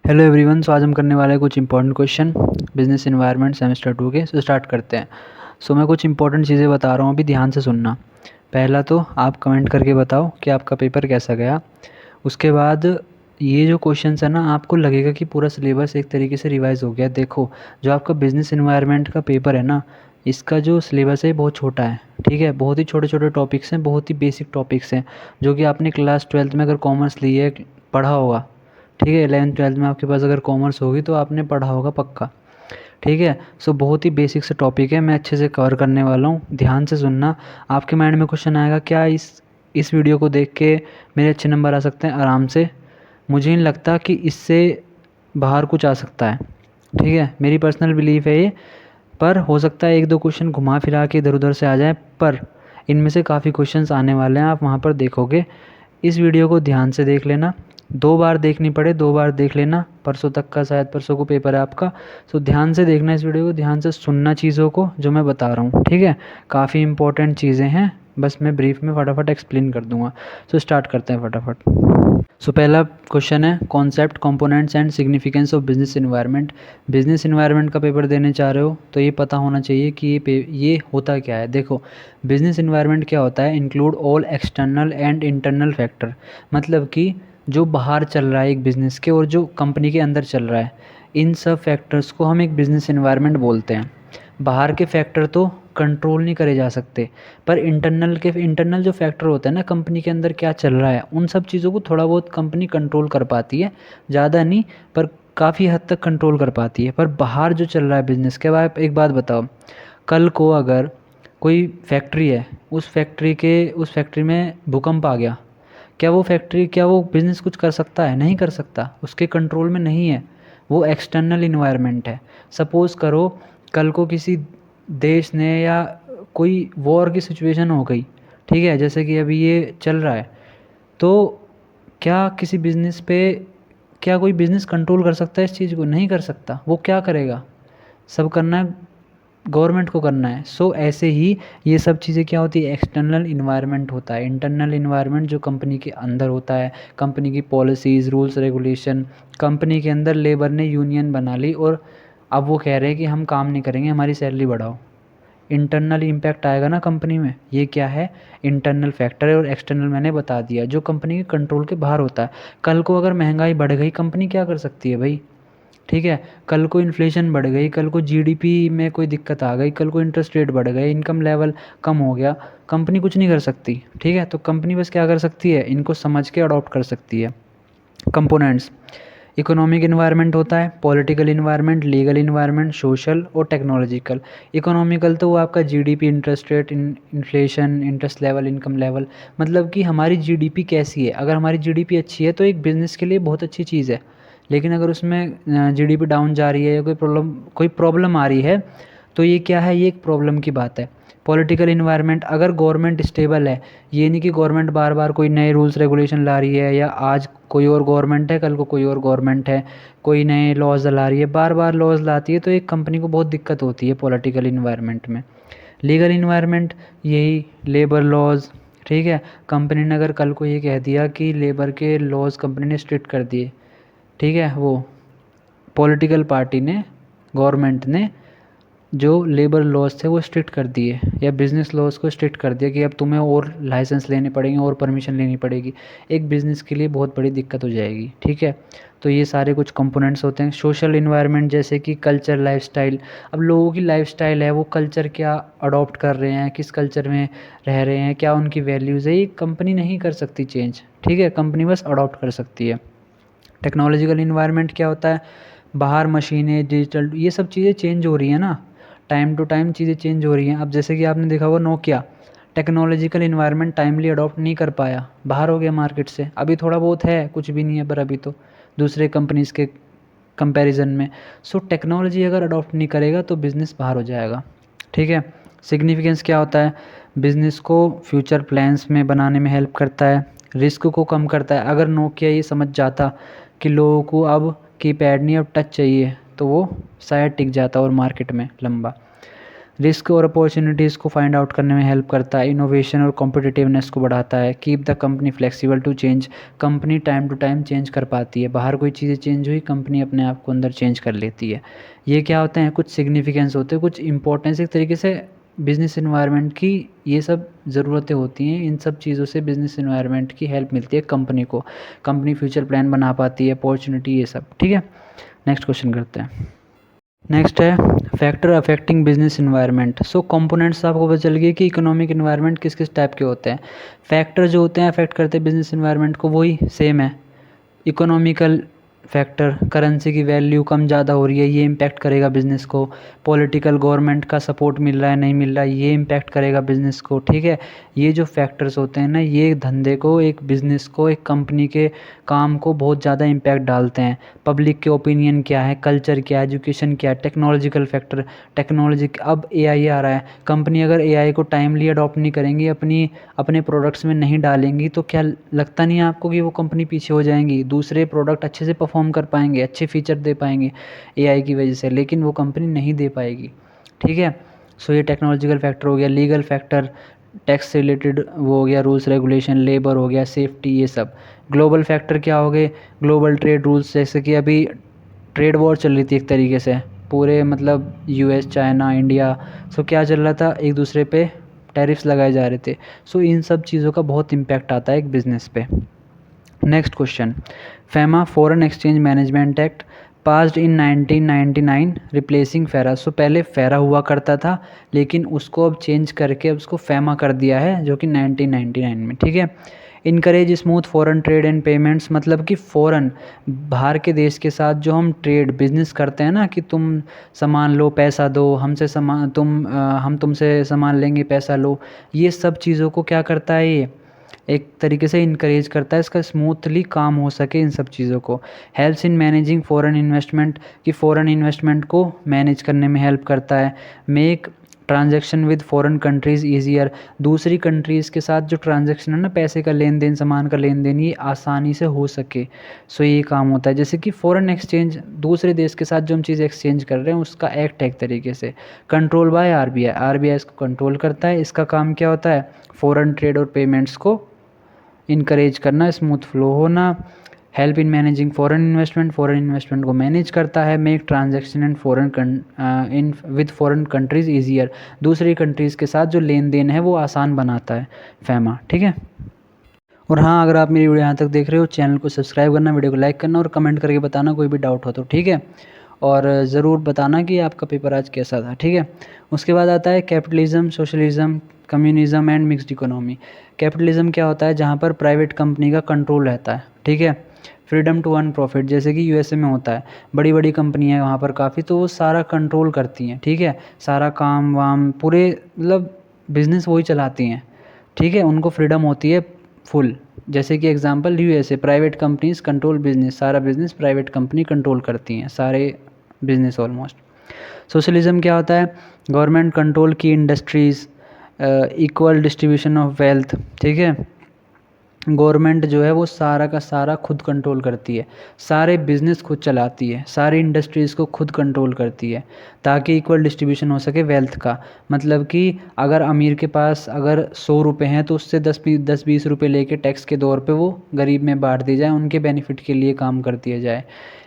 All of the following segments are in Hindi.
Hello everyone. आज हम करने वाले हैं कुछ important question business environment semester 2 के। स्टार्ट करते हैं। मैं कुछ इंपॉर्टेंट चीज़ें बता रहा हूँ, अभी ध्यान से सुनना। पहला तो आप कमेंट करके बताओ कि आपका पेपर कैसा गया। उसके बाद ये जो क्वेश्चंस है ना, आपको लगेगा कि पूरा सिलेबस एक तरीके से रिवाइज हो गया। देखो, जो आपका बिजनेस एनवायरनमेंट का पेपर है ना, इसका जो सिलेबस है बहुत छोटा है। ठीक है, बहुत ही छोटे छोटे टॉपिक्स हैं, बहुत ही बेसिक टॉपिक्स हैं, जो कि आपने क्लास 12 में अगर कॉमर्स ली है पढ़ा होगा। ठीक है, 11th 12th में आपके पास अगर कॉमर्स होगी तो आपने पढ़ा होगा पक्का। ठीक है, बहुत ही बेसिक से टॉपिक है, मैं अच्छे से कवर करने वाला हूँ, ध्यान से सुनना। आपके माइंड में क्वेश्चन आएगा, क्या इस वीडियो को देख के मेरे अच्छे नंबर आ सकते हैं? आराम से। मुझे नहीं लगता कि इससे बाहर कुछ आ सकता है। ठीक है, मेरी पर्सनल बिलीफ है ये। पर हो सकता है एक दो क्वेश्चन घुमा फिरा के इधर उधर से आ जाए, पर इनमें से काफ़ी क्वेश्चंस आने वाले हैं, आप वहाँ पर देखोगे। इस वीडियो को ध्यान से देख लेना, 2 बार देखनी पड़े 2 बार देख लेना। परसों तक का, शायद परसों को पेपर है आपका। ध्यान से देखना इस वीडियो को, ध्यान से सुनना चीज़ों को जो मैं बता रहा हूँ। ठीक है, काफ़ी इंपॉर्टेंट चीज़ें हैं, बस मैं ब्रीफ में फटाफट एक्सप्लेन कर दूंगा। स्टार्ट करते हैं फटाफट। पहला क्वेश्चन है, concept, components and significance of business environment. Business environment का पेपर देने चाह रहे हो तो ये पता होना चाहिए कि ये होता क्या है। देखो, बिजनेस एनवायरनमेंट क्या होता है? Include all external and internal factor. मतलब कि जो बाहर चल रहा है एक बिज़नेस के और जो कंपनी के अंदर चल रहा है, इन सब फैक्टर्स को हम एक बिज़नेस एनवायरनमेंट बोलते हैं। बाहर के फैक्टर तो कंट्रोल नहीं करे जा सकते, पर इंटरनल जो फैक्टर होता है ना, कंपनी के अंदर क्या चल रहा है, उन सब चीज़ों को थोड़ा बहुत कंपनी कंट्रोल कर पाती है। ज़्यादा नहीं, पर काफ़ी हद तक कंट्रोल कर पाती है। पर बाहर जो चल रहा है बिज़नेस के, बाद एक बात बताओ, कल को अगर कोई फैक्ट्री है, उस फैक्ट्री में भूकंप आ गया, क्या वो बिज़नेस कुछ कर सकता है? नहीं कर सकता, उसके कंट्रोल में नहीं है। वो एक्सटर्नल इन्वायरमेंट है। सपोज़ करो कल को किसी देश ने, या कोई वॉर की सिचुएशन हो गई, ठीक है, जैसे कि अभी ये चल रहा है, तो क्या किसी बिज़नेस पे, क्या कोई बिज़नेस कंट्रोल कर सकता है इस चीज़ को? नहीं कर सकता। वो क्या करेगा? सब करना है गवर्नमेंट को करना है। ऐसे ही ये सब चीज़ें क्या होती है? एक्सटर्नल इन्वायरमेंट होता है। इंटरनल इन्वायरमेंट जो कंपनी के अंदर होता है, कंपनी की पॉलिसीज़, रूल्स रेगुलेशन। कंपनी के अंदर लेबर ने यूनियन बना ली और अब वो कह रहे हैं कि हम काम नहीं करेंगे, हमारी सैलरी बढ़ाओ। इंटरनल इम्पैक्ट आएगा ना कंपनी में। ये क्या है? इंटरनल फैक्टर है। और एक्सटर्नल मैंने बता दिया, जो कंपनी के कंट्रोल के बाहर होता है। कल को अगर महंगाई बढ़ गई, कंपनी क्या कर सकती है भाई? ठीक है, कल को इन्फ्लेशन बढ़ गई, कल को जीडीपी में कोई दिक्कत आ गई, कल को इंटरेस्ट रेट बढ़ गए, इनकम लेवल कम हो गया, कंपनी कुछ नहीं कर सकती। ठीक है, तो कंपनी बस क्या कर सकती है? इनको समझ के अडॉप्ट कर सकती है। कंपोनेंट्स, इकोनॉमिक इन्वायरमेंट होता है, political environment, legal environment, social और टेक्नोलॉजिकल। इकोनॉमिकल तो वो आपका GDP, interest rate, inflation, interest level, income level. मतलब कि हमारी जीडीपी कैसी है। अगर हमारी जीडीपी अच्छी है तो एक बिज़नेस के लिए बहुत अच्छी चीज़ है। लेकिन अगर उसमें जीडीपी डाउन जा रही है या कोई प्रॉब्लम आ रही है, तो ये क्या है? ये एक प्रॉब्लम की बात है। पॉलिटिकल इन्वायरमेंट, अगर गवर्नमेंट स्टेबल है, ये नहीं कि गवर्नमेंट बार बार कोई नए रूल्स रेगुलेशन ला रही है, या आज कोई और गवर्नमेंट है, कल को कोई और गवर्नमेंट है, कोई नए लॉज ला रही है, बार बार लॉज लाती है, तो एक कंपनी को बहुत दिक्कत होती है पॉलिटिकल इन्वायरमेंट में। लीगल इन्वायरमेंट, यही लेबर लॉज। ठीक है, कंपनी ने अगर कल को ये कह दिया कि लेबर के लॉज कंपनी ने स्ट्रिक्ट कर दिए, ठीक है, वो पॉलिटिकल पार्टी ने, गवर्नमेंट ने जो लेबर लॉज थे वो स्ट्रिक्ट कर दिए, या बिज़नेस लॉज को स्ट्रिक्ट कर दिया कि अब तुम्हें और लाइसेंस लेने पड़ेंगे और परमिशन लेनी पड़ेगी, एक बिज़नेस के लिए बहुत बड़ी दिक्कत हो जाएगी। ठीक है, तो ये सारे कुछ कंपोनेंट्स होते हैं। सोशल इन्वायरमेंट, जैसे कि कल्चर, लाइफस्टाइल। अब लोगों की लाइफस्टाइल है, वो कल्चर क्या अडॉप्ट कर रहे हैं, किस कल्चर में रह रहे हैं, क्या उनकी वैल्यूज़ है, ये कंपनी नहीं कर सकती चेंज। ठीक है, कंपनी बस अडॉप्ट कर सकती है। टेक्नोलॉजिकल इन्वायरमेंट क्या होता है? बाहर मशीनें, डिजिटल, ये सब चीज़ें चेंज हो रही हैं ना, टाइम टू टाइम चीज़ें चेंज हो रही हैं। अब जैसे कि आपने देखा होगा Nokia, technological environment timely adopt नहीं कर पाया, बाहर हो गया मार्केट से। अभी थोड़ा बहुत है, कुछ भी नहीं है, पर अभी तो दूसरे कंपनीज़ के कंपैरिजन में। टेक्नोलॉजी अगर अडॉप्ट नहीं करेगा तो बिज़नेस बाहर हो जाएगा। ठीक है, सिग्निफिकेंस क्या होता है? बिज़नेस को फ्यूचर प्लान्स में बनाने में हेल्प करता है, रिस्क को कम करता है। अगर नोकिया ये समझ जाता कि लोगों को अब कीपैड नहीं, अब टच चाहिए, तो वो शायद टिक जाता और मार्केट में लंबा। रिस्क और अपॉर्चुनिटीज़ को फाइंड आउट करने में हेल्प करता है, इनोवेशन और कॉम्पिटिटिवनेस को बढ़ाता है, keep the company flexible to change, company time to time change कर पाती है, बाहर कोई चीज़ें चेंज हुई कंपनी अपने आप को अंदर चेंज कर लेती है। ये क्या होते हैं, कुछ सिग्निफिकेंस होते हैं, कुछ इंपॉर्टेंस, एक तरीके से बिजनेस इन्वायरमेंट की ये सब ज़रूरतें होती हैं। इन सब चीज़ों से बिजनेस इन्वायरमेंट की हेल्प मिलती है कंपनी को, कंपनी फ्यूचर प्लान बना पाती है, अपॉर्चुनिटी, ये सब। ठीक है, नेक्स्ट क्वेश्चन करते हैं। नेक्स्ट है फैक्टर अफेक्टिंग बिजनेस इन्वायरमेंट। सो कंपोनेंट्स आपको पता चल गई कि इकोनॉमिक इन्वायरमेंट किस किस टाइप के होते हैं। फैक्टर जो होते हैं अफेक्ट करते हैं बिजनेस इन्वायरमेंट को, वही सेम है। इकोनॉमिकल फैक्टर, करेंसी की वैल्यू कम ज़्यादा हो रही है, ये इम्पैक्ट करेगा बिज़नेस को। पॉलिटिकल, गवर्नमेंट का सपोर्ट मिल रहा है नहीं मिल रहा है, ये इम्पैक्ट करेगा बिज़नेस को। ठीक है, ये जो फैक्टर्स होते हैं ना, ये धंधे को, एक बिज़नेस को, एक कंपनी के काम को बहुत ज़्यादा इम्पैक्ट डालते हैं। पब्लिक के ओपिनियन क्या है, कल्चर क्या है, एजुकेशन क्या है, टेक्नोलॉजिकल फैक्टर, टेक्नोलॉजी, अब एआई आ रहा है, कंपनी अगर एआई को टाइमली अडॉप्ट नहीं करेंगी, अपने प्रोडक्ट्स में नहीं डालेंगी, तो क्या लगता नहीं है आपको कि वो कंपनी पीछे हो जाएंगी, दूसरे प्रोडक्ट अच्छे से परफॉर्म कर पाएंगे, अच्छे फीचर दे पाएंगे एआई की वजह से, लेकिन वो कंपनी नहीं दे पाएगी। ठीक है, सो ये टेक्नोलॉजिकल फैक्टर हो गया। लीगल फैक्टर, टैक्स से रिलेटेड वो हो गया, रूल्स रेगुलेशन, लेबर हो गया, सेफ्टी, ये सब। ग्लोबल फैक्टर क्या हो गए, ग्लोबल ट्रेड रूल्स, जैसे कि अभी ट्रेड वॉर चल रही थी एक तरीके से पूरे, मतलब यूएस, चाइना, इंडिया, सो क्या चल रहा था, एक दूसरे पे टैरिफ्स लगाए जा रहे थे। सो इन सब चीज़ों का बहुत इम्पैक्ट आता है एक बिज़नेस पे। Next question, FEMA foreign exchange management act passed in 1999 replacing फेरा। सो पहले फेरा हुआ करता था, लेकिन उसको अब चेंज करके अब उसको फेमा कर दिया है, जो कि 1999 में। ठीक है, encourage smooth foreign trade and payments, मतलब कि फ़ॉरेन, बाहर के देश के साथ जो हम ट्रेड बिजनेस करते हैं ना, कि तुम सामान लो पैसा दो, हमसे सामान हम तुमसे सामान लेंगे पैसा लो, ये सब चीज़ों को क्या करता है, ये एक तरीके से इनकरेज करता है, इसका स्मूथली काम हो सके इन सब चीज़ों को। Helps in managing foreign investment, कि फ़ॉरेन इन्वेस्टमेंट को मैनेज करने में हेल्प करता है। Make transaction with foreign countries easier, दूसरी कंट्रीज़ के साथ जो ट्रांजैक्शन है ना, पैसे का लेन देन, सामान का लेन देन, ये आसानी से हो सके। सो ये काम होता है, जैसे कि फ़ॉरेन एक्सचेंज, दूसरे देश के साथ जो हम चीज़ एक्सचेंज कर रहे हैं उसका एक्ट है एक तरीके से। कंट्रोल बाय आरबीआई, आरबीआई इसको कंट्रोल करता है। इसका काम क्या होता है, फ़ॉरेन ट्रेड और पेमेंट्स को इनकरेज करना, स्मूथ फ्लो होना। Help in managing foreign investment, foreign investment को मैनेज करता है। Make transaction in with foreign countries easier, दूसरी कंट्रीज़ के साथ जो लेन देन है वो आसान बनाता है फेमा। ठीक है, और हाँ, अगर आप मेरी वीडियो यहाँ तक देख रहे हो, चैनल को सब्सक्राइब करना, वीडियो को लाइक करना और कमेंट करके बताना कोई भी डाउट हो तो। ठीक है, और ज़रूर बताना कि आपका पेपर आज कैसा था। ठीक है, उसके बाद आता है capitalism, socialism, communism and mixed economy. Capitalism क्या होता है, जहाँ पर प्राइवेट कंपनी का कंट्रोल रहता है। ठीक है, फ्रीडम टू अर्न प्रॉफिट, जैसे कि यूएसए में होता है, बड़ी बड़ी कंपनियाँ हैं वहाँ पर काफ़ी, तो वो सारा कंट्रोल करती हैं। ठीक है, सारा काम वाम पूरे, मतलब बिजनेस वही चलाती हैं। ठीक है, उनको फ्रीडम होती है फुल। जैसे कि example USA, private companies control business, सारा बिजनेस प्राइवेट कंपनी कंट्रोल करती हैं, सारे बिजनेस ऑलमोस्ट। सोशलिज्म क्या होता है, गवर्नमेंट कंट्रोल की industries, equal distribution of wealth. ठीक है, गवर्नमेंट जो है वो सारा का सारा खुद कंट्रोल करती है, सारे बिजनेस खुद चलाती है, सारी इंडस्ट्रीज़ को खुद कंट्रोल करती है, ताकि इक्वल डिस्ट्रीब्यूशन हो सके वेल्थ का। मतलब कि अगर अमीर के पास अगर 100 रुपये हैं, तो उससे 10-20 रुपये लेके टैक्स के दौर पे वो गरीब में बांट दी जाए, उनके बेनिफिट के लिए काम कर दिया जाए।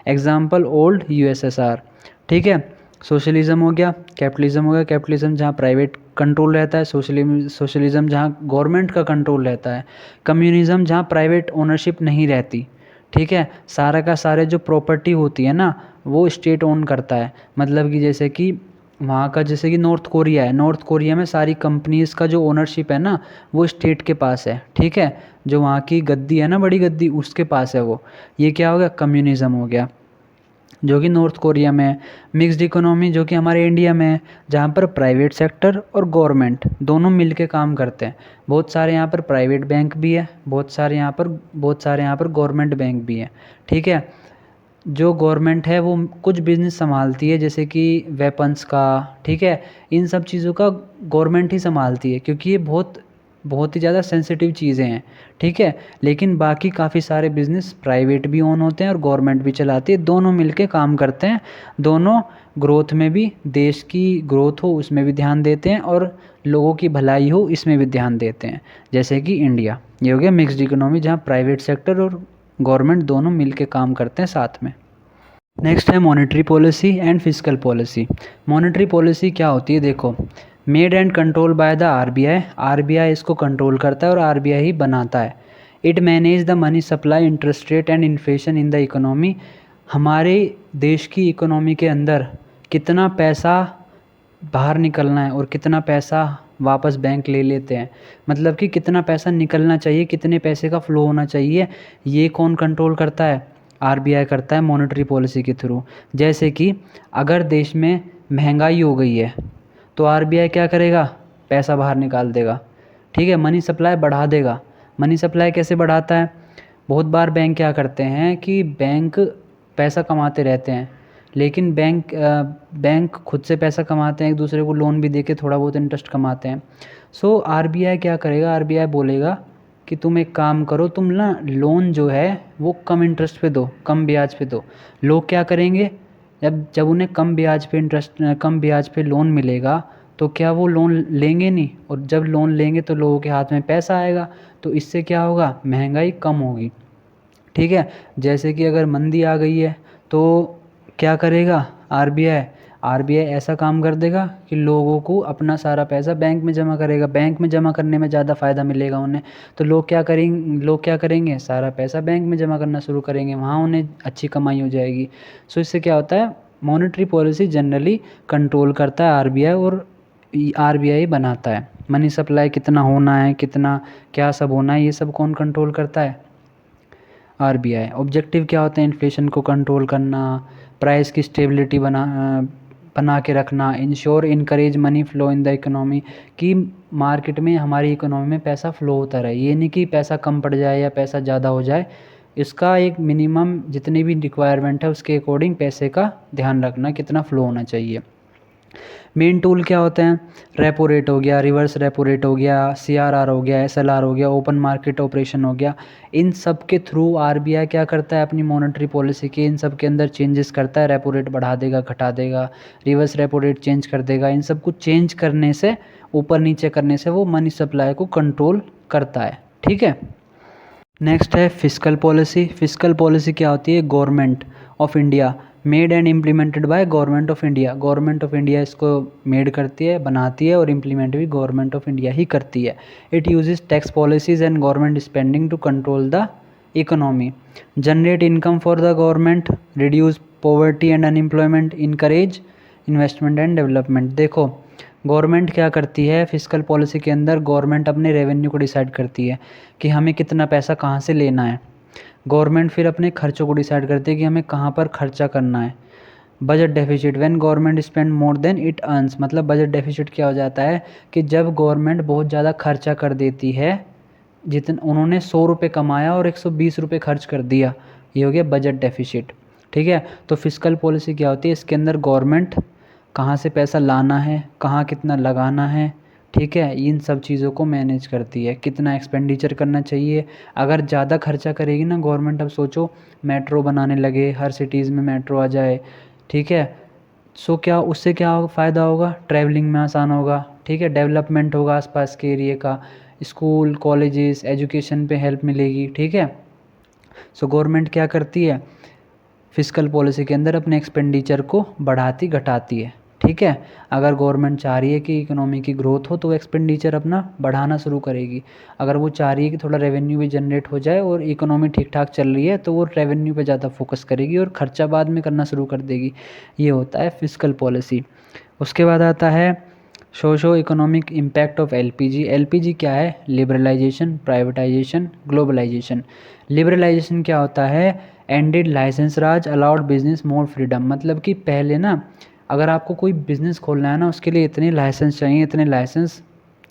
Example old USSR. ठीक है, सोशलिज्म हो गया, कैपिटलिज्म हो गया। कैपिटलिज्म जहाँ प्राइवेट कंट्रोल रहता है, सोशलिज्म जहाँ गवर्नमेंट का कंट्रोल रहता है। कम्युनिज्म जहाँ प्राइवेट ओनरशिप नहीं रहती। ठीक है, सारा का सारे जो प्रॉपर्टी होती है ना, वो स्टेट ओन करता है। मतलब कि जैसे कि वहाँ का, जैसे कि नॉर्थ कोरिया है, नॉर्थ कोरिया में सारी कंपनीज़ का जो ओनरशिप है ना, वो स्टेट के पास है। ठीक है, जो वहाँ की गद्दी है ना, बड़ी गद्दी, उसके पास है वो। ये क्या हो गया, कम्युनिज्म हो गया, जो कि नॉर्थ कोरिया में है। मिक्स्ड इकोनॉमी जो कि हमारे इंडिया में है, जहाँ पर प्राइवेट सेक्टर और गवर्नमेंट दोनों मिलके काम करते हैं। बहुत सारे यहाँ पर प्राइवेट बैंक भी है, बहुत सारे यहाँ पर गवर्नमेंट बैंक भी है। ठीक है, जो गवर्नमेंट है वो कुछ बिजनेस संभालती है, जैसे कि वेपन्स का। ठीक है, इन सब चीज़ों का गवर्नमेंट ही संभालती है, क्योंकि ये बहुत बहुत ही ज़्यादा सेंसिटिव चीज़ें हैं, ठीक है। लेकिन बाकी काफ़ी सारे बिज़नेस प्राइवेट भी ओन होते हैं और गवर्नमेंट भी चलाती है, दोनों मिलके काम करते हैं। दोनों ग्रोथ में भी, देश की ग्रोथ हो उसमें भी ध्यान देते हैं और लोगों की भलाई हो इसमें भी ध्यान देते हैं। जैसे कि इंडिया, ये हो गया मिक्स्ड इकोनॉमी, जहाँ प्राइवेट सेक्टर और गवर्नमेंट दोनों मिलके काम करते हैं साथ में। नेक्स्ट है monetary policy and fiscal policy. Monetary policy क्या होती है, देखो, made and control by the RBI. RBI इसको कंट्रोल करता है और आरबीआई ही बनाता है। It manage the money supply, interest rate and inflation in the economy. हमारे देश की इकोनॉमी के अंदर कितना पैसा बाहर निकलना है और कितना पैसा वापस बैंक ले लेते हैं, मतलब कि कितना पैसा निकलना चाहिए, कितने पैसे का फ्लो होना चाहिए, ये कौन कंट्रोल करता है? आरबीआई करता है मॉनेटरी पॉलिसी के थ्रू। जैसे कि अगर देश में महंगाई हो गई है तो आरबीआई क्या करेगा? पैसा बाहर निकाल देगा, ठीक है, मनी सप्लाई बढ़ा देगा। मनी सप्लाई कैसे बढ़ाता है? बहुत बार बैंक क्या करते हैं कि बैंक पैसा कमाते रहते हैं, लेकिन बैंक खुद से पैसा कमाते हैं, एक दूसरे को लोन भी देके थोड़ा बहुत इंटरेस्ट कमाते हैं। सो आरबीआई क्या करेगा? आरबीआई बोलेगा कि तुम एक काम करो, तुम ना लोन जो है वो कम इंटरेस्ट पे दो, कम ब्याज पे दो। लोग क्या करेंगे? जब उन्हें कम ब्याज पे लोन मिलेगा तो क्या वो लोन लेंगे नहीं? और जब लोन लेंगे तो लोगों के हाथ में पैसा आएगा, तो इससे क्या होगा? महंगाई कम होगी, ठीक है। जैसे कि अगर मंदी आ गई है तो क्या करेगा आरबीआई? आरबीआई ऐसा काम कर देगा कि लोगों को अपना सारा पैसा बैंक में जमा करेगा। बैंक में जमा करने में ज़्यादा फ़ायदा मिलेगा उन्हें, तो लोग क्या करेंगे? सारा पैसा बैंक में जमा करना शुरू करेंगे, वहाँ उन्हें अच्छी कमाई हो जाएगी। सो इससे क्या होता है? मॉनेटरी पॉलिसी जनरली कंट्रोल करता है आरबीआई, और आरबीआई बनाता है। मनी सप्लाई कितना होना है, कितना क्या सब होना है, ये सब कौन कंट्रोल करता है? आरबीआई। ऑब्जेक्टिव क्या होते हैं? इन्फ्लेशन को कंट्रोल करना, प्राइस की स्टेबिलिटी बना के रखना, ensure encourage money flow in the economy, कि मार्केट में, हमारी इकोनॉमी में पैसा फ्लो होता रहे। ये नहीं कि पैसा कम पड़ जाए या पैसा ज़्यादा हो जाए, इसका एक मिनिमम जितनी भी रिक्वायरमेंट है उसके अकॉर्डिंग पैसे का ध्यान रखना, कितना फ्लो होना चाहिए। मेन टूल क्या होते हैं? रेपो रेट हो गया, रिवर्स रेपो रेट हो गया, सीआरआर हो गया, एसएलआर हो गया, ओपन मार्केट ऑपरेशन हो गया। इन सब के थ्रू आरबीआई क्या करता है? अपनी मॉनेटरी पॉलिसी के इन सब के अंदर चेंजेस करता है। रेपो रेट बढ़ा देगा, घटा देगा, रिवर्स रेपो रेट चेंज कर देगा। इन सब को चेंज करने से, ऊपर नीचे करने से वो मनी सप्लाई को कंट्रोल करता है, ठीक है। नेक्स्ट है फिस्कल पॉलिसी। फिस्कल पॉलिसी क्या होती है? Government of India, made and implemented by government of India. Government of India इसको मेड करती है, बनाती है, और इम्प्लीमेंट भी गवर्नमेंट ऑफ इंडिया ही करती है। It uses tax policies and government spending to control the economy, generate income for the government, reduce poverty and unemployment, encourage investment and development. देखो, गवर्नमेंट क्या करती है? फिस्कल पॉलिसी के अंदर गवर्नमेंट अपने रेवेन्यू को डिसाइड करती है कि हमें कितना पैसा कहाँ से लेना है। गवर्नमेंट फिर अपने खर्चों को डिसाइड करती है कि हमें कहाँ पर खर्चा करना है। Budget deficit, when government spend more than it earns. मतलब बजट डेफिसिट क्या हो जाता है कि जब गवर्नमेंट बहुत ज़्यादा खर्चा कर देती है, जितना उन्होंने 100 रुपये कमाया और 120 रुपये खर्च कर दिया, ये हो गया बजट डेफिसिट, ठीक है। तो फिस्कल पॉलिसी क्या होती है? इसके अंदर गवर्नमेंट कहाँ से पैसा लाना है, कहाँ कितना लगाना है, ठीक है, इन सब चीज़ों को मैनेज करती है। कितना एक्सपेंडिचर करना चाहिए। अगर ज़्यादा खर्चा करेगी ना गवर्नमेंट, अब सोचो मेट्रो बनाने लगे, हर सिटीज़ में मेट्रो आ जाए, ठीक है, सो क्या उससे क्या फ़ायदा होगा? ट्रैवलिंग में आसान होगा, ठीक है, डेवलपमेंट होगा आसपास के एरिए का, स्कूल कॉलेजेस एजुकेशन पे हेल्प मिलेगी, ठीक है। सो गवर्नमेंट क्या करती है? फिस्कल पॉलिसी के अंदर अपने एक्सपेंडिचर को बढ़ाती घटाती है, ठीक है। अगर गवर्नमेंट चाह रही है कि इकोनॉमी की ग्रोथ हो तो एक्सपेंडिचर अपना बढ़ाना शुरू करेगी। अगर वो चाह रही है कि थोड़ा रेवेन्यू भी जनरेट हो जाए और इकोनॉमी ठीक ठाक चल रही है तो वो रेवेन्यू पे ज़्यादा फोकस करेगी और खर्चा बाद में करना शुरू कर देगी। ये होता है फिस्कल पॉलिसी। उसके बाद आता है socio economic impact of LPG. LPG क्या है? Liberalisation, privatisation, globalisation. लिबरलाइजेशन क्या होता है? Ended licence raj, allowed business more freedom. मतलब कि पहले ना, अगर आपको कोई बिज़नेस खोलना है ना, उसके लिए इतने लाइसेंस चाहिए, इतने लाइसेंस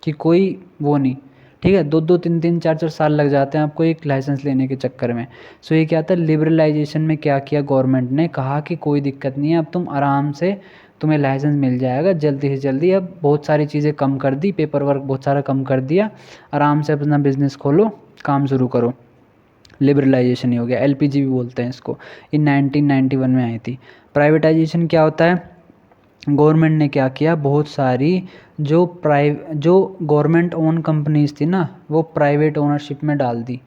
कि कोई वो नहीं, ठीक है, 2-2 3-3 4-4 साल लग जाते हैं आपको एक लाइसेंस लेने के चक्कर में। सो ये क्या था, लिबरलाइजेशन में क्या किया गवर्नमेंट ने, कहा कि कोई दिक्कत नहीं है, अब तुम आराम से, तुम्हें लाइसेंस मिल जाएगा जल्दी से जल्दी। अब बहुत सारी चीज़ें कम कर दी, पेपर वर्क बहुत सारा कम कर दिया, आराम से अपना बिजनेस खोलो, काम शुरू करो। लिबरलाइजेशन ही हो गया, एलपीजी भी बोलते हैं इसको। ये 1991 में आई थी। प्राइवेटाइजेशन क्या होता है, गवर्नमेंट ने क्या किया, बहुत सारी जो गवर्नमेंट ओन कंपनीज थी ना, वो प्राइवेट ओनरशिप में डाल दी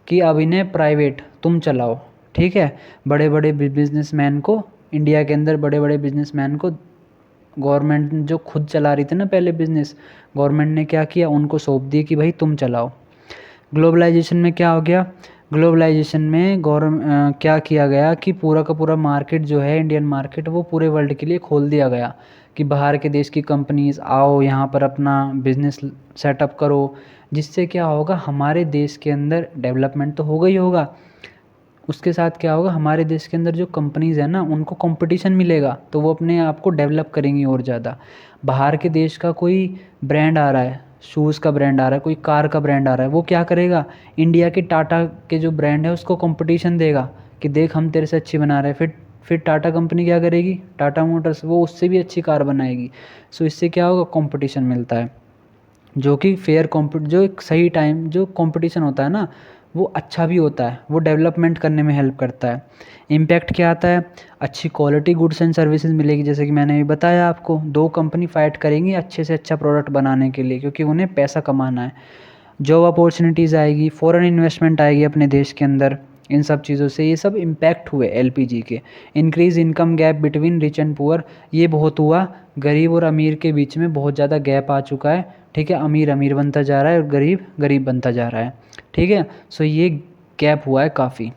कि अब इन्हें प्राइवेट तुम चलाओ। ठीक है, बड़े बड़े बिजनेसमैन को, इंडिया के अंदर बड़े बड़े बिजनेसमैन को गवर्नमेंट जो खुद चला रही थी ना पहले बिजनेस, गवर्नमेंट ने क्या किया, उनको सौंप दिए कि भाई तुम चलाओ। ग्लोबलाइजेशन में क्या हो गया, ग्लोबलाइजेशन में क्या किया गया कि पूरा का पूरा मार्केट जो है, इंडियन मार्केट, वो पूरे वर्ल्ड के लिए खोल दिया गया कि बाहर के देश की कंपनीज आओ यहाँ पर अपना बिजनेस सेटअप करो। जिससे क्या होगा, हमारे देश के अंदर डेवलपमेंट तो होगा ही होगा, उसके साथ क्या होगा, हमारे देश के अंदर जो कंपनीज़ है ना, उनको कंपटीशन मिलेगा, तो वो अपने आप को डेवलप करेंगी और ज़्यादा। बाहर के देश का कोई ब्रांड आ रहा है, शूज़ का ब्रांड आ रहा है, कोई कार का ब्रांड आ रहा है, वो क्या करेगा, इंडिया के टाटा के जो ब्रांड है उसको कंपटीशन देगा कि देख हम तेरे से अच्छी बना रहे हैं। फिर टाटा कंपनी क्या करेगी, टाटा मोटर्स, वो उससे भी अच्छी कार बनाएगी। सो इससे क्या होगा, कंपटीशन मिलता है, जो कि जो एक सही टाइम जो कंपटीशन होता है ना, वो अच्छा भी होता है, वो डेवलपमेंट करने में हेल्प करता है। इम्पैक्ट क्या आता है, अच्छी क्वालिटी गुड्स एंड सर्विसेज मिलेगी, जैसे कि मैंने अभी बताया आपको, दो कंपनी फाइट करेंगी अच्छे से अच्छा प्रोडक्ट बनाने के लिए, क्योंकि उन्हें पैसा कमाना है। जॉब अपॉर्चुनिटीज़ आएगी, फॉरेन इन्वेस्टमेंट आएगी अपने देश के अंदर, इन सब चीज़ों से ये सब इम्पैक्ट हुए एलपीजी के। Increase income gap between rich and poor, ये बहुत हुआ, गरीब और अमीर के बीच में बहुत ज़्यादा गैप आ चुका है। ठीक है, अमीर अमीर बनता जा रहा है और गरीब गरीब बनता जा रहा है। ठीक है, सो ये गैप हुआ है काफ़ी।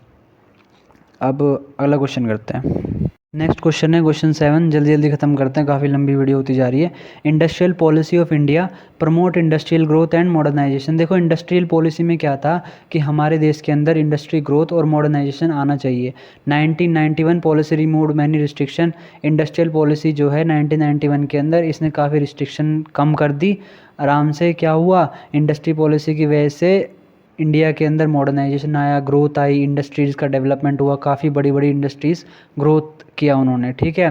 अब अगला क्वेश्चन करते हैं। नेक्स्ट क्वेश्चन है क्वेश्चन 7, जल्दी जल्दी खत्म करते हैं, काफ़ी लंबी वीडियो होती जा रही है। Industrial policy of India promote industrial growth and modernisation. देखो इंडस्ट्रियल पॉलिसी में क्या था कि हमारे देश के अंदर इंडस्ट्री ग्रोथ और मॉडर्नाइजेशन आना चाहिए। 1991 policy removed many restriction. Industrial policy जो है 1991 के अंदर, इसने काफ़ी रिस्ट्रिक्शन कम कर दी। आराम से क्या हुआ, इंडस्ट्री पॉलिसी की वजह से इंडिया के अंदर मॉडर्नाइजेशन आया, ग्रोथ आई, इंडस्ट्रीज़ का डेवलपमेंट हुआ, काफ़ी बड़ी बड़ी इंडस्ट्रीज़ ग्रोथ किया उन्होंने। ठीक है,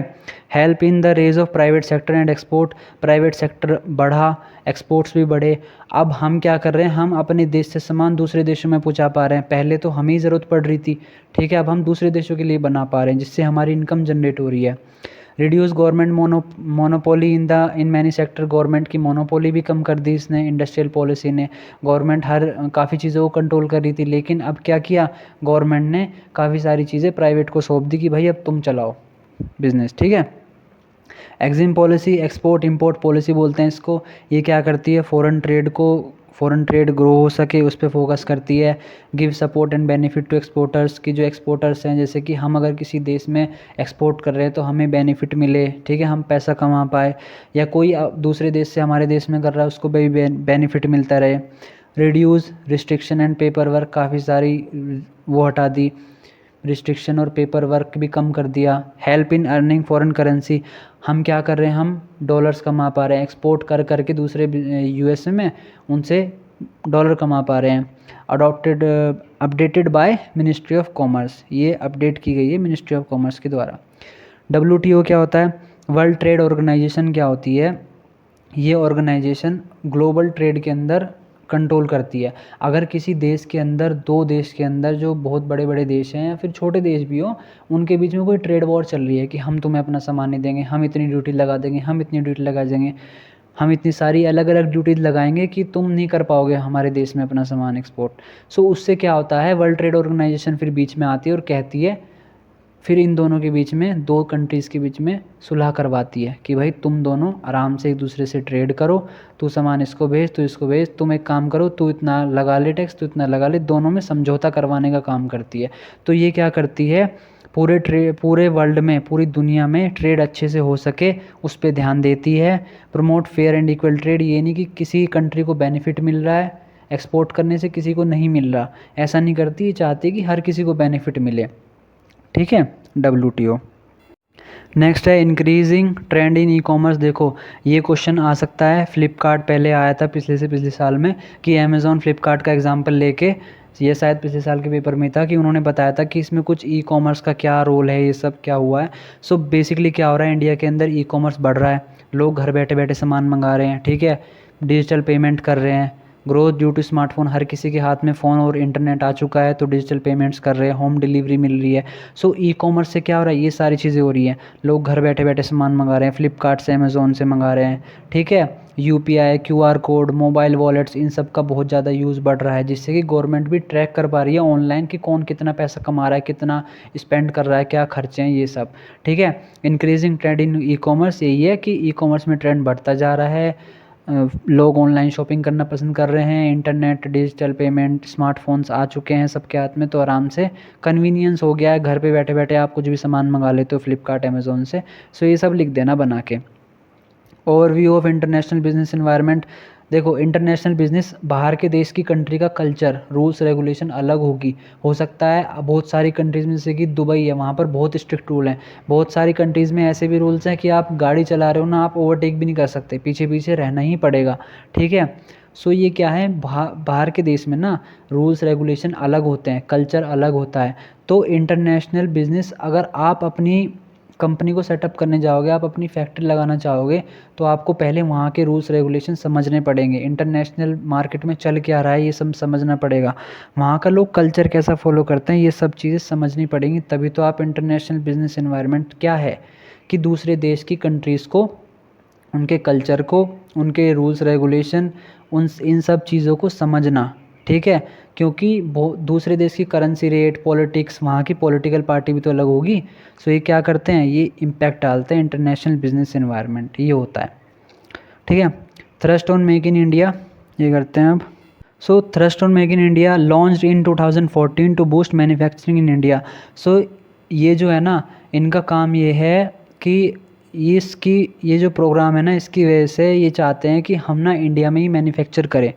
help in the raise of private sector and export. Private sector बढ़ा, एक्सपोर्ट्स भी बढ़े। अब हम क्या कर रहे हैं, हम अपने देश से सामान दूसरे देशों में पहुंचा पा रहे हैं। पहले तो हमें ही ज़रूरत पड़ रही थी, ठीक है, अब हम दूसरे देशों के लिए बना पा रहे हैं, जिससे हमारी इनकम जनरेट हो रही है। Reduce government monopoly in many sector. Government की मोनोपोली भी कम कर दी इसने, इंडस्ट्रियल पॉलिसी ने। गवर्नमेंट काफ़ी चीज़ों को कंट्रोल कर रही थी, लेकिन अब क्या किया, गवर्नमेंट ने काफ़ी सारी चीज़ें प्राइवेट को सौंप दी कि भाई अब तुम चलाओ बिजनेस। ठीक है, EXIM policy, export import policy बोलते हैं इसको। ये क्या करती है, फॉरेन ट्रेड ग्रो हो सके उस पर फोकस करती है। Give support and benefit to exporters, की जो एक्सपोर्टर्स हैं, जैसे कि हम अगर किसी देश में एक्सपोर्ट कर रहे हैं तो हमें बेनिफिट मिले, ठीक है, हम पैसा कमा पाए, या कोई दूसरे देश से हमारे देश में कर रहा है उसको भी बेनिफिट मिलता रहे। Reduce restriction and paper work, काफ़ी सारी वो हटा दी, रिस्ट्रिक्शन और पेपर वर्क भी कम कर दिया। Help in earning foreign currency, हम क्या कर रहे हैं, हम डॉलर्स कमा पा रहे हैं, एक्सपोर्ट कर करके दूसरे यूएसए में उनसे डॉलर कमा पा रहे हैं। Updated by ministry of commerce, ये अपडेट की गई है मिनिस्ट्री ऑफ कॉमर्स के द्वारा। WTO क्या होता है, वर्ल्ड ट्रेड ऑर्गेनाइजेशन क्या होती है, ये ऑर्गेनाइजेशन ग्लोबल ट्रेड के अंदर कंट्रोल करती है। अगर किसी देश के अंदर, दो देश के अंदर जो बहुत बड़े बड़े देश हैं या फिर छोटे देश भी हो, उनके बीच में कोई ट्रेड वॉर चल रही है कि हम तुम्हें अपना सामान नहीं देंगे, हम इतनी ड्यूटी लगा देंगे, हम इतनी ड्यूटी लगा देंगे, हम इतनी सारी अलग अलग ड्यूटीज लगाएंगे कि तुम नहीं कर पाओगे हमारे देश में अपना सामान एक्सपोर्ट। सो उससे क्या होता है, वर्ल्ड ट्रेड ऑर्गेनाइजेशन फिर बीच में आती है और कहती है, फिर इन दोनों के बीच में, दो कंट्रीज़ के बीच में सुलह करवाती है कि भाई तुम दोनों आराम से एक दूसरे से ट्रेड करो, तू सामान इसको भेज, तू इसको भेज, तुम एक काम करो, तू इतना लगा ले टैक्स, तू इतना लगा ले, दोनों में समझौता करवाने का काम करती है। तो ये क्या करती है, पूरे वर्ल्ड में, पूरी दुनिया में ट्रेड अच्छे से हो सके उस पर ध्यान देती है। Promote fair and equal trade, ये नहीं कि किसी कंट्री को बेनिफिट मिल रहा है एक्सपोर्ट करने से, किसी को नहीं मिल रहा, ऐसा नहीं करती, ये चाहती है कि हर किसी को बेनिफिट मिले। ठीक है, WTO। नेक्स्ट है इंक्रीजिंग ट्रेंड इन ई कॉमर्स। देखो ये क्वेश्चन आ सकता है, फ्लिपकार्ट पहले आया था पिछले से पिछले साल में कि अमेज़ॉन फ्लिपकार्ट का एग्जांपल लेके, ये शायद पिछले साल के पेपर में था कि उन्होंने बताया था कि इसमें कुछ ई कॉमर्स का क्या रोल है, ये सब क्या हुआ है। सो बेसिकली क्या हो रहा है, इंडिया के अंदर ई कॉमर्स बढ़ रहा है, लोग घर बैठे बैठे सामान मंगा रहे हैं, ठीक है, डिजिटल पेमेंट कर रहे हैं। ग्रोथ ड्यू टू स्मार्टफोन, हर किसी के हाथ में फ़ोन और इंटरनेट आ चुका है तो डिजिटल पेमेंट्स कर रहे हैं, होम डिलीवरी मिल रही है। सो ई कॉमर्स से क्या हो रहा है, ये सारी चीज़ें हो रही हैं, लोग घर बैठे बैठे सामान मंगा रहे हैं, फ्लिपकार्ट से अमेज़ोन से मंगा रहे हैं, ठीक है। UPI, QR code, mobile wallets, इन सब का बहुत ज़्यादा यूज़ बढ़ रहा है, जिससे कि गवर्नमेंट भी ट्रैक कर पा रही है ऑनलाइन कि कौन कितना पैसा कमा रहा है, कितना स्पेंड कर रहा है, क्या खर्चे हैं, ये सब, ठीक है। इंक्रीजिंग ट्रेंड इन ई कॉमर्स यही है कि ई कॉमर्स में ट्रेंड बढ़ता जा रहा है, लोग ऑनलाइन शॉपिंग करना पसंद कर रहे हैं, इंटरनेट, डिजिटल पेमेंट, स्मार्टफोन्स आ चुके हैं सबके हाथ में, तो आराम से कन्वीनियंस हो गया है, घर पे बैठे बैठे आप कुछ भी सामान मंगा लेते हो फ्लिपकार्ट अमेज़ोन से। सो ये सब लिख देना बना के। Overview of international business environment. देखो इंटरनेशनल बिजनेस, बाहर के देश की कंट्री का कल्चर, रूल्स रेगुलेशन अलग होगी, हो सकता है बहुत सारी कंट्रीज़ में जैसे कि दुबई है, वहाँ पर बहुत स्ट्रिक्ट रूल हैं। बहुत सारी कंट्रीज़ में ऐसे भी रूल्स हैं कि आप गाड़ी चला रहे हो ना, आप ओवरटेक भी नहीं कर सकते, पीछे पीछे रहना ही पड़ेगा, ठीक है। सो ये क्या है, बाहर के देश में ना रूल्स रेगुलेशन अलग होते हैं, कल्चर अलग होता है। तो इंटरनेशनल बिजनेस अगर आप अपनी कंपनी को सेटअप करने जाओगे, आप अपनी फैक्ट्री लगाना चाहोगे, तो आपको पहले वहाँ के रूल्स रेगुलेशन समझने पड़ेंगे, इंटरनेशनल मार्केट में चल क्या रहा है ये सब समझना पड़ेगा, वहाँ का लोग कल्चर कैसा फॉलो करते हैं, ये सब चीज़ें समझनी पड़ेंगी, तभी तो आप इंटरनेशनल बिजनेस एनवायरनमेंट क्या है कि दूसरे देश की कंट्रीज़ को, उनके कल्चर को, उनके रूल्स रेगुलेशन, उन इन सब चीज़ों को समझना, ठीक है। क्योंकि दूसरे देश की करेंसी रेट, पॉलिटिक्स, वहाँ की पॉलिटिकल पार्टी भी तो अलग होगी। सो ये क्या करते हैं, ये इम्पैक्ट डालते हैं इंटरनेशनल बिजनेस एनवायरनमेंट, ये होता है, ठीक है। Thrust on make in India, ये करते हैं अब। So thrust on make in India launched in 2014 to boost manufacturing in India. So ये जो है ना, इनका काम ये है कि इसकी, ये जो प्रोग्राम है ना, इसकी वजह से ये चाहते हैं कि हम ना इंडिया में ही मैन्युफैक्चर करें,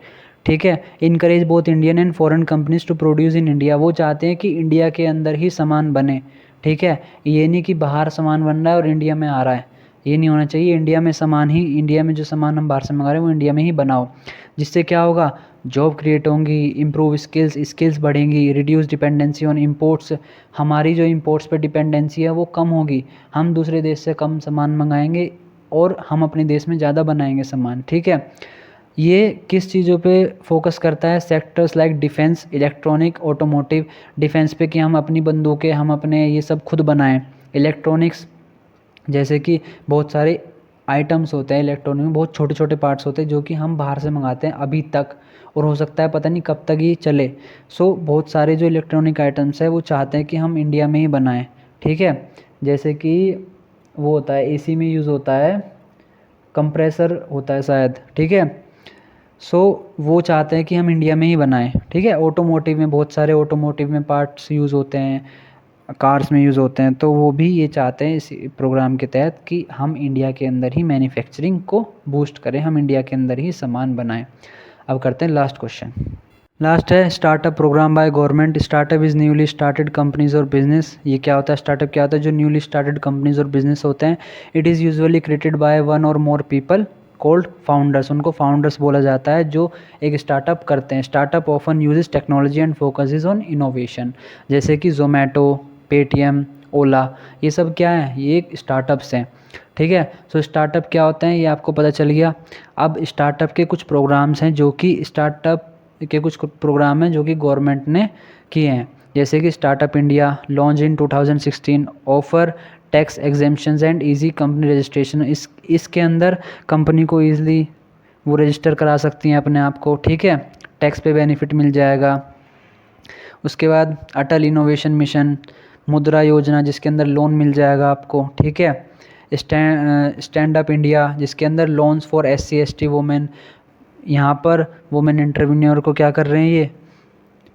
ठीक है। Encourage both Indian and foreign companies to produce in India. वो चाहते हैं कि इंडिया के अंदर ही सामान बने, ठीक है। ये नहीं कि बाहर सामान बन रहा है और इंडिया में आ रहा है, ये नहीं होना चाहिए। इंडिया में सामान ही, इंडिया में जो सामान हम बाहर से मंगा रहे हैं वो इंडिया में ही बनाओ। जिससे क्या होगा, जॉब क्रिएट होंगी, इम्प्रूव स्किल्स बढ़ेंगी, रिड्यूस डिपेंडेंसी ऑन इम्पोर्ट्स, हमारी जो इम्पोर्ट्स पे डिपेंडेंसी है वो कम होगी, हम दूसरे देश से कम सामान मंगाएंगे और हम अपने देश में ज़्यादा बनाएंगे सामान, ठीक है। ये किस चीज़ों पे फोकस करता है, sectors like defence, electronic, automotive. Defence पे कि हम अपनी बंदूकें, हम अपने ये सब खुद बनाएं। इलेक्ट्रॉनिक्स, जैसे कि बहुत सारे आइटम्स होते हैं इलेक्ट्रॉनिक में, बहुत छोटे छोटे पार्ट्स होते हैं जो कि हम बाहर से मंगाते हैं अभी तक, और हो सकता है पता नहीं कब तक ये चले। सो बहुत सारे जो इलेक्ट्रॉनिक आइटम्स है वो चाहते हैं कि हम इंडिया में ही बनाएं, ठीक है। जैसे कि वो होता है एसी में यूज़ होता है, कंप्रेसर होता है शायद, ठीक है। सो वो चाहते हैं कि हम इंडिया में ही बनाएं, ठीक है। ऑटोमोटिव में, बहुत सारे ऑटोमोटिव में पार्ट्स यूज़ होते हैं, कार्स में यूज़ होते हैं, तो वो भी ये चाहते हैं इस प्रोग्राम के तहत कि हम इंडिया के अंदर ही मैन्युफैक्चरिंग को बूस्ट करें, हम इंडिया के अंदर ही सामान बनाएं। अब करते हैं लास्ट क्वेश्चन। लास्ट है startup program by government. Startup is newly started companies और बिजनेस। ये क्या होता है, स्टार्टअप क्या होता है, जो न्यूली स्टार्टेड कंपनीज और बिजनेस होते हैं। It is usually created by one or more people called founders. उनको फाउंडर्स बोला जाता है जो एक स्टार्टअप करते हैं। Startup often uses technology and focuses on innovation. जैसे कि जोमेटो, पेटीएम, ओला, ये सब क्या है, ये एक स्टार्टअप्स हैं, ठीक है। सो स्टार्टअप क्या होते हैं ये आपको पता चल गया। अब स्टार्टअप के कुछ प्रोग्राम्स हैं जो कि स्टार्टअप के कुछ प्रोग्राम हैं जो कि गवर्नमेंट ने किए हैं। जैसे कि startup India launch in 2016, offer tax exemptions and easy company registration. इसके अंदर कंपनी को ईजिली वो रजिस्टर करा सकती हैं अपने आप को, ठीक है, टैक्स पे बेनिफिट मिल जाएगा। उसके बाद अटल इनोवेशन मिशन, मुद्रा योजना जिसके अंदर लोन मिल जाएगा आपको, ठीक है। स्टैंड अप इंडिया जिसके अंदर loans for SC ST women, यहाँ पर वुमेन एंटरप्रेन्योर को क्या कर रहे हैं, ये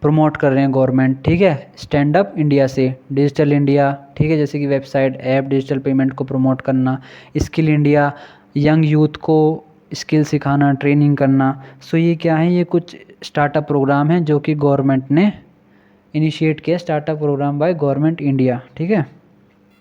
प्रमोट कर रहे हैं गवर्नमेंट, ठीक है। स्टैंड अप इंडिया से डिजिटल इंडिया, ठीक है, जैसे कि वेबसाइट, ऐप, डिजिटल पेमेंट को प्रमोट करना। स्किल इंडिया, यंग यूथ को स्किल सिखाना, ट्रेनिंग करना। सो ये क्या है, ये कुछ स्टार्टअप प्रोग्राम हैं जो कि गवर्नमेंट ने इनिशिएट किया, startup program by government India, ठीक है।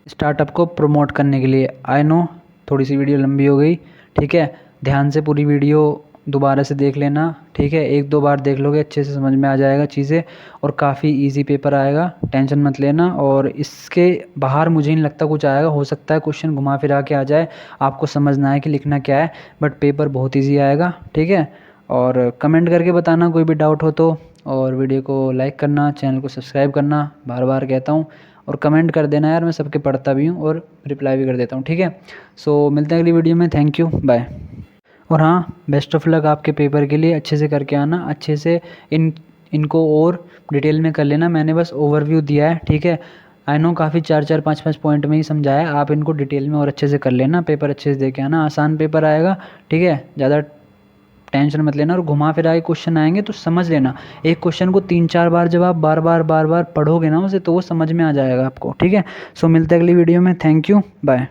स्टार्टअप को प्रमोट करने के लिए। आई नो थोड़ी सी वीडियो लंबी हो गई, ठीक है। ध्यान से पूरी वीडियो दोबारा से देख लेना, ठीक है। एक दो बार देख लोगे अच्छे से समझ में आ जाएगा चीज़ें, और काफ़ी इजी पेपर आएगा, टेंशन मत लेना। और इसके बाहर मुझे नहीं लगता कुछ आएगा, हो सकता है क्वेश्चन घुमा फिरा के आ जाए, आपको समझना है कि लिखना क्या है, बट पेपर बहुत ईजी आएगा, ठीक है। और कमेंट करके बताना कोई भी डाउट हो तो, और वीडियो को लाइक करना, चैनल को सब्सक्राइब करना, बार बार कहता हूँ। और कमेंट कर देना यार, मैं सबके पढ़ता भी हूँ और रिप्लाई भी कर देता हूँ, ठीक है। सो मिलते हैं अगली वीडियो में, थैंक यू, बाय। और हाँ, बेस्ट ऑफ लक आपके पेपर के लिए, अच्छे से करके आना, अच्छे से इनको और डिटेल में कर लेना। मैंने बस ओवरव्यू दिया है, ठीक है। आई नो काफ़ी 4-4 5-5 पॉइंट में ही समझाया, आप इनको डिटेल में और अच्छे से कर लेना, पेपर अच्छे से दे के आना, आसान पेपर आएगा, ठीक है। ज़्यादा टेंशन मत लेना, और घुमा फिरा के क्वेश्चन आएंगे तो समझ लेना। एक क्वेश्चन को 3-4 बार जब आप बार बार पढ़ोगे ना उसे, तो वो समझ में आ जाएगा आपको, ठीक है। सो मिलते हैं अगली वीडियो में, थैंक यू, बाय।